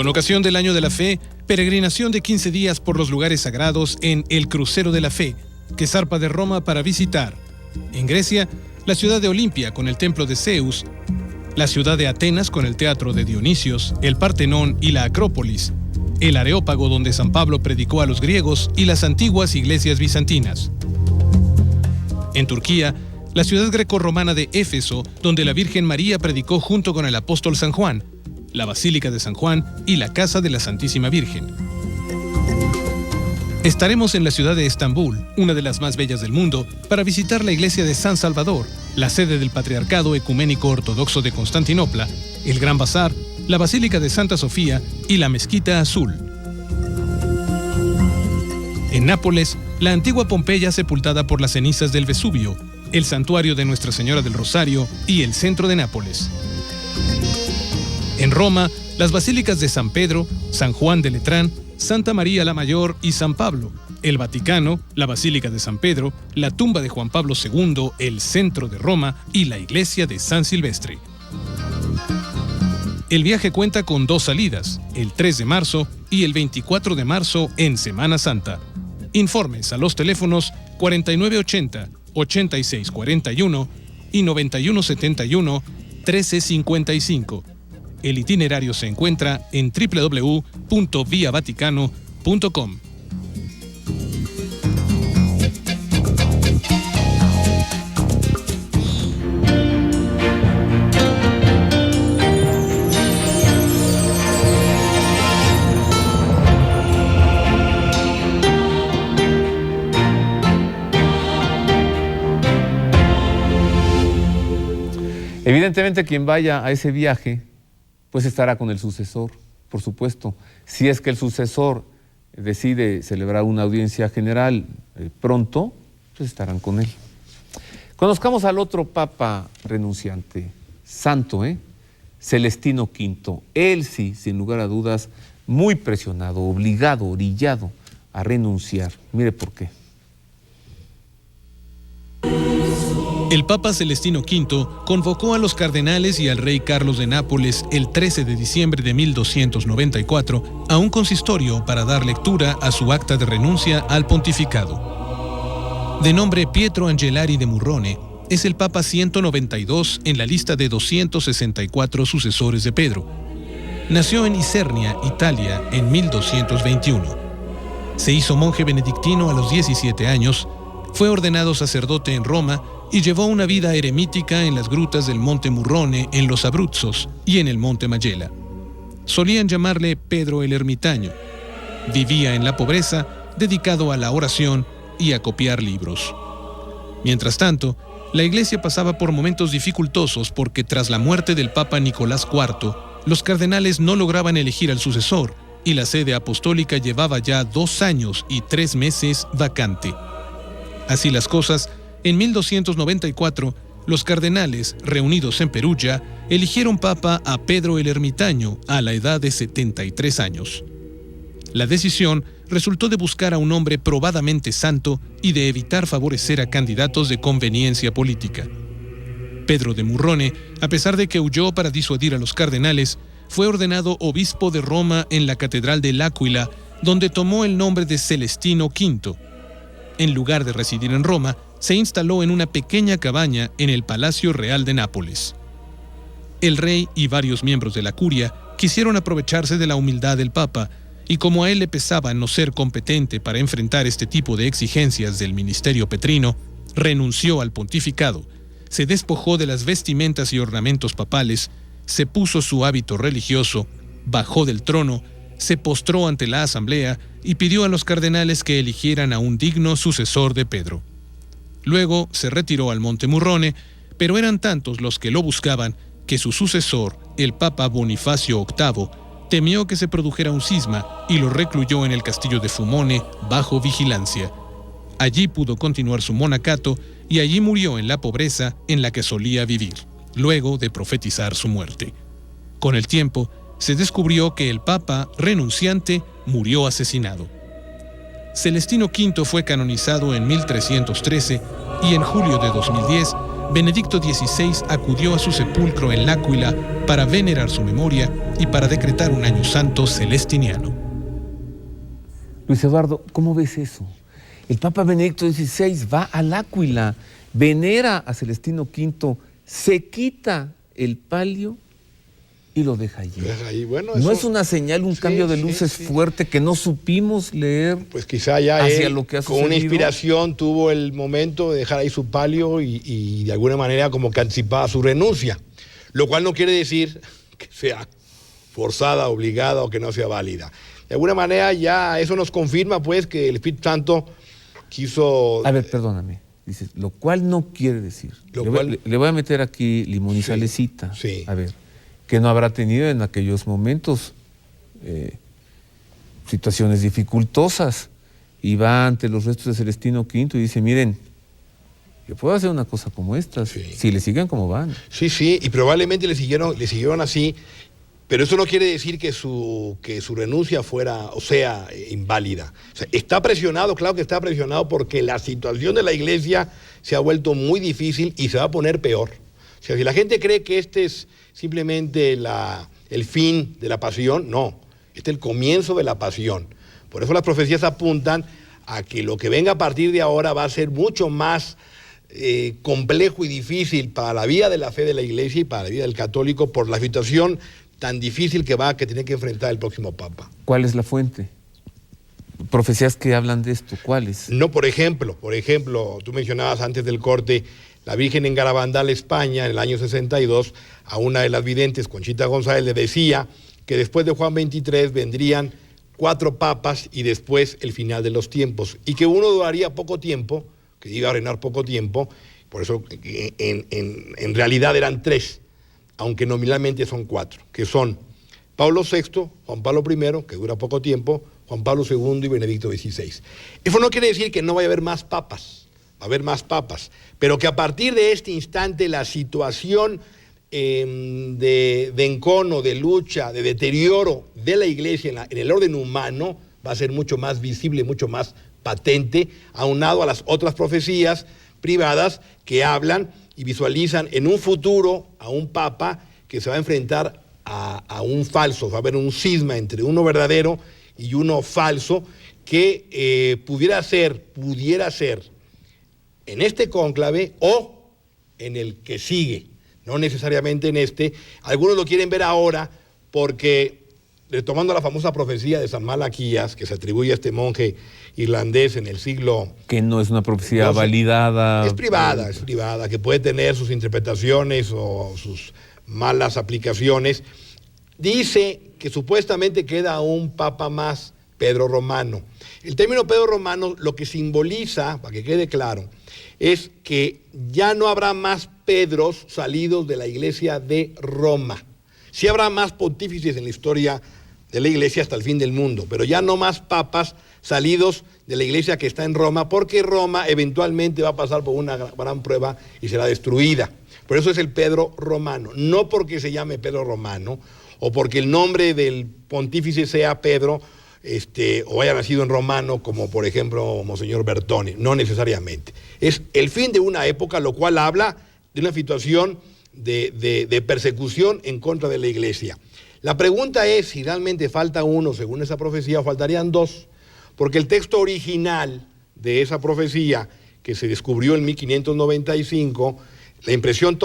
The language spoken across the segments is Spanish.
Con ocasión del Año de la Fe, peregrinación de 15 días por los lugares sagrados en el Crucero de la Fe, que zarpa de Roma para visitar, en Grecia, la ciudad de Olimpia con el templo de Zeus, la ciudad de Atenas con el teatro de Dionisios, el Partenón y la Acrópolis, el Areópago donde San Pablo predicó a los griegos y las antiguas iglesias bizantinas. En Turquía, la ciudad grecorromana de Éfeso, donde la Virgen María predicó junto con el apóstol San Juan, la Basílica de San Juan y la Casa de la Santísima Virgen. Estaremos en la ciudad de Estambul, una de las más bellas del mundo, para visitar la iglesia de San Salvador, la sede del Patriarcado Ecuménico Ortodoxo de Constantinopla, el Gran Bazar, la Basílica de Santa Sofía y la Mezquita Azul. En Nápoles, la antigua Pompeya sepultada por las cenizas del Vesubio, el santuario de Nuestra Señora del Rosario y el centro de Nápoles. En Roma, las basílicas de San Pedro, San Juan de Letrán, Santa María la Mayor y San Pablo, el Vaticano, la Basílica de San Pedro, la tumba de Juan Pablo II, el centro de Roma y la iglesia de San Silvestre. El viaje cuenta con 2 salidas, el 3 de marzo y el 24 de marzo en Semana Santa. Informes a los teléfonos 4980-8641 y 9171-1355. El itinerario se encuentra en www.viavaticano.com. Evidentemente, quien vaya a ese viaje, pues estará con el sucesor, por supuesto. Si es que el sucesor decide celebrar una audiencia general pronto, pues estarán con él. Conozcamos al otro papa renunciante, santo, Celestino V. Él sí, sin lugar a dudas, muy presionado, obligado, orillado a renunciar. Mire por qué. El Papa Celestino V convocó a los cardenales y al rey Carlos de Nápoles el 13 de diciembre de 1294 a un consistorio para dar lectura a su acta de renuncia al pontificado. De nombre Pietro Angelari de Murrone, es el Papa 192 en la lista de 264 sucesores de Pedro. Nació en Isernia, Italia, en 1221. Se hizo monje benedictino a los 17 años, fue ordenado sacerdote en Roma y llevó una vida eremítica en las grutas del Monte Murrone, en los Abruzzos y en el Monte Magela. Solían llamarle Pedro el Ermitaño. Vivía en la pobreza, dedicado a la oración y a copiar libros. Mientras tanto, la Iglesia pasaba por momentos dificultosos porque tras la muerte del Papa Nicolás IV, los cardenales no lograban elegir al sucesor y la sede apostólica llevaba ya 2 años y 3 meses vacante. Así las cosas, en 1294, los cardenales, reunidos en Perugia, eligieron papa a Pedro el Ermitaño a la edad de 73 años. La decisión resultó de buscar a un hombre probadamente santo y de evitar favorecer a candidatos de conveniencia política. Pedro de Murrone, a pesar de que huyó para disuadir a los cardenales, fue ordenado obispo de Roma en la Catedral de L'Aquila, donde tomó el nombre de Celestino V. En lugar de residir en Roma, se instaló en una pequeña cabaña en el Palacio Real de Nápoles. El rey y varios miembros de la curia quisieron aprovecharse de la humildad del Papa, y como a él le pesaba no ser competente para enfrentar este tipo de exigencias del ministerio petrino, renunció al pontificado, se despojó de las vestimentas y ornamentos papales, se puso su hábito religioso, bajó del trono, se postró ante la asamblea y pidió a los cardenales que eligieran a un digno sucesor de Pedro. Luego se retiró al Monte Murrone, pero eran tantos los que lo buscaban que su sucesor, el Papa Bonifacio VIII, temió que se produjera un cisma y lo recluyó en el castillo de Fumone bajo vigilancia. Allí pudo continuar su monacato y allí murió en la pobreza en la que solía vivir, luego de profetizar su muerte. Con el tiempo, se descubrió que el Papa renunciante murió asesinado. Celestino V fue canonizado en 1313 y en julio de 2010 Benedicto XVI acudió a su sepulcro en L'Áquila para venerar su memoria y para decretar un año santo celestiniano. Luis Eduardo, ¿cómo ves eso? El Papa Benedicto XVI va a L'Áquila, venera a Celestino V, se quita el palio y lo deja allí. Bueno, ¿no es una señal, un cambio de luces fuerte que no supimos leer? Pues quizá ya hacia lo que ha sucedido. Con una inspiración tuvo el momento de dejar ahí su palio y de alguna manera como que anticipaba su renuncia, lo cual no quiere decir que sea forzada, obligada o que no sea válida. De alguna manera ya eso nos confirma pues que el Espíritu Santo quiso... A ver, perdóname. Dices, lo cual no quiere decir. Le voy a meter aquí limón y salecita. Sí. A ver, que no habrá tenido en aquellos momentos situaciones dificultosas. Y va ante los restos de Celestino V y dice, miren, yo puedo hacer una cosa como esta, si le siguen como van. Sí, y probablemente le siguieron así, pero eso no quiere decir que su renuncia fuera o sea inválida. O sea, está presionado, claro que está presionado porque la situación de la iglesia se ha vuelto muy difícil y se va a poner peor. O sea, si la gente cree que este es simplemente el fin de la pasión, no, este es el comienzo de la pasión. Por eso las profecías apuntan a que lo que venga a partir de ahora va a ser mucho más complejo y difícil para la vida de la fe de la iglesia y para la vida del católico por la situación tan difícil que tiene que enfrentar el próximo Papa. ¿Cuál es la fuente? Profecías que hablan de esto, ¿cuáles? No, por ejemplo, tú mencionabas antes del corte, la Virgen en Garabandal, España, en el año 62, a una de las videntes, Conchita González, le decía que después de Juan 23 vendrían 4 papas y después el final de los tiempos, y que uno duraría poco tiempo, que iba a reinar poco tiempo, por eso en realidad eran 3, aunque nominalmente son 4, que son Pablo VI, Juan Pablo I, que dura poco tiempo, Juan Pablo II y Benedicto XVI. Eso no quiere decir que no vaya a haber más papas, va a haber más papas, pero que a partir de este instante la situación de encono, de lucha, de deterioro de la iglesia en el orden humano va a ser mucho más visible, mucho más patente, aunado a las otras profecías privadas que hablan y visualizan en un futuro a un papa que se va a enfrentar a un falso, va a haber un cisma entre uno verdadero y uno falso que pudiera ser en este cónclave o en el que sigue, no necesariamente en este. Algunos lo quieren ver ahora porque, retomando la famosa profecía de San Malaquías, que se atribuye a este monje irlandés en el siglo... Que no es una profecía validada. Es privada, que puede tener sus interpretaciones o sus malas aplicaciones. Dice que supuestamente queda un papa más, Pedro Romano. El término Pedro Romano lo que simboliza, para que quede claro, es que ya no habrá más Pedros salidos de la iglesia de Roma. Sí habrá más pontífices en la historia de la iglesia hasta el fin del mundo, pero ya no más papas salidos de la iglesia que está en Roma, porque Roma eventualmente va a pasar por una gran prueba y será destruida. Por eso es el Pedro Romano, no porque se llame Pedro Romano o porque el nombre del pontífice sea Pedro o haya nacido en romano, como por ejemplo Monseñor Bertone, no necesariamente. Es el fin de una época, lo cual habla de una situación de persecución en contra de la iglesia. La pregunta es si realmente falta uno, según esa profecía, o faltarían 2, porque el texto original de esa profecía, que se descubrió en 1595, la impresión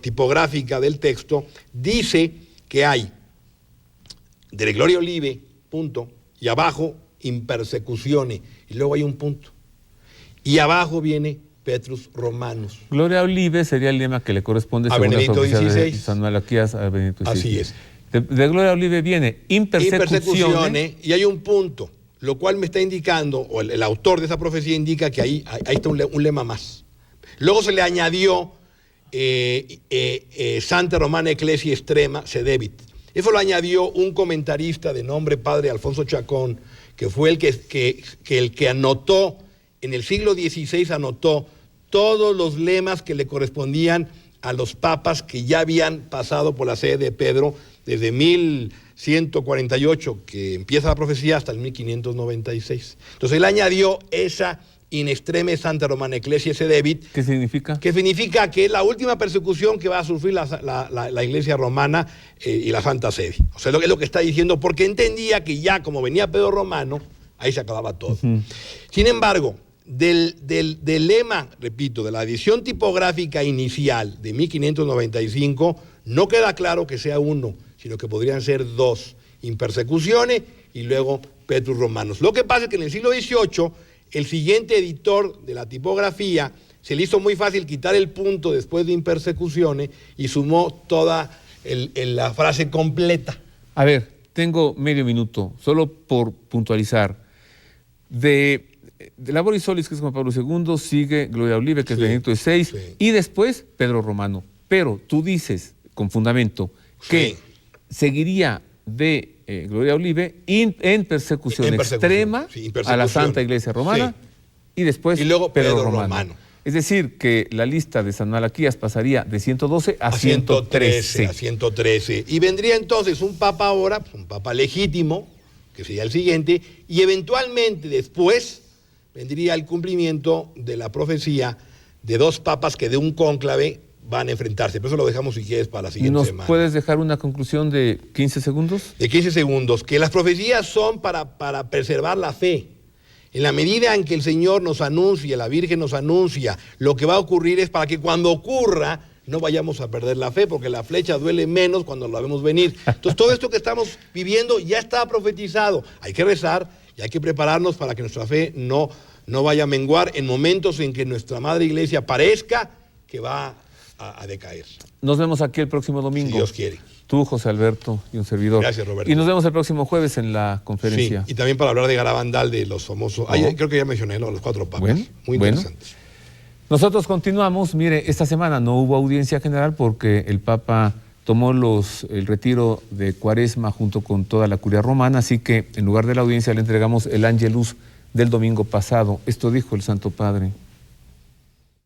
tipográfica del texto, dice que hay de Gloria Olive, punto, y abajo, in persecuzione, y luego hay un punto. Y abajo viene Petrus Romanus. Gloria Olive sería el lema que le corresponde a Benedicto XVI. De San Malaquías a Benedicto XVI. Así es. De Gloria Olive viene in persecuzione, y hay un punto, lo cual me está indicando, o el autor de esa profecía indica que ahí está un lema más. Luego se le añadió Santa Romana Ecclesia Extrema Sedevit. Eso lo añadió un comentarista de nombre Padre Alfonso Chacón, que fue el que anotó, en el siglo XVI anotó todos los lemas que le correspondían a los papas que ya habían pasado por la sede de Pedro desde 1148, que empieza la profecía, hasta el 1596. Entonces él añadió esa in extreme Santa Romana Ecclesia sedebit. ¿Qué significa? Que significa que es la última persecución que va a sufrir la Iglesia Romana y la Santa Sede. O sea, es lo que está diciendo, porque entendía que ya como venía Pedro Romano, ahí se acababa todo. Sin embargo, del lema, repito, de la edición tipográfica inicial de 1595, no queda claro que sea uno, sino que podrían ser dos, in persecuzione y luego Petrus Romanus. Lo que pasa es que en el siglo XVIII, el siguiente editor de la tipografía se le hizo muy fácil quitar el punto después de in persecuzione y sumó toda la frase completa. A ver, tengo medio minuto, solo por puntualizar. De Laboris Solis, que es Juan Pablo II, sigue Gloria Olive, que es Benedicto XVI, y después Pedro Romano. Pero tú dices, con fundamento, que seguiría de Gloria Olive en persecución extrema a la Santa Iglesia Romana, y después y luego Pedro Romano. Es decir, que la lista de San Malaquías pasaría de 112 a 113. A 113. Y vendría entonces un papa ahora, un papa legítimo, que sería el siguiente, y eventualmente después vendría el cumplimiento de la profecía de dos papas que de un cónclave van a enfrentarse. Pero eso lo dejamos, si quieres, para la siguiente semana. ¿Nos puedes dejar una conclusión de 15 segundos? De 15 segundos, que las profecías son para preservar la fe. En la medida en que el Señor nos anuncia, la Virgen nos anuncia, lo que va a ocurrir es para que cuando ocurra no vayamos a perder la fe, porque la flecha duele menos cuando la vemos venir. Entonces todo esto que estamos viviendo ya está profetizado. Hay que rezar y hay que prepararnos para que nuestra fe no vaya a menguar en momentos en que nuestra Madre Iglesia parezca que va a decaer. Nos vemos aquí el próximo domingo. Si Dios quiere. Tú, José Alberto, y un servidor. Gracias, Roberto. Y nos vemos el próximo jueves en la conferencia. Sí, y también para hablar de Garabandal, de los famosos... creo que ya mencioné los 4 papas. Bueno, muy interesantes. Nosotros continuamos. Mire, esta semana no hubo audiencia general porque el Papa tomó el retiro de Cuaresma junto con toda la curia romana, así que en lugar de la audiencia le entregamos el Ángelus del domingo pasado. Esto dijo el Santo Padre.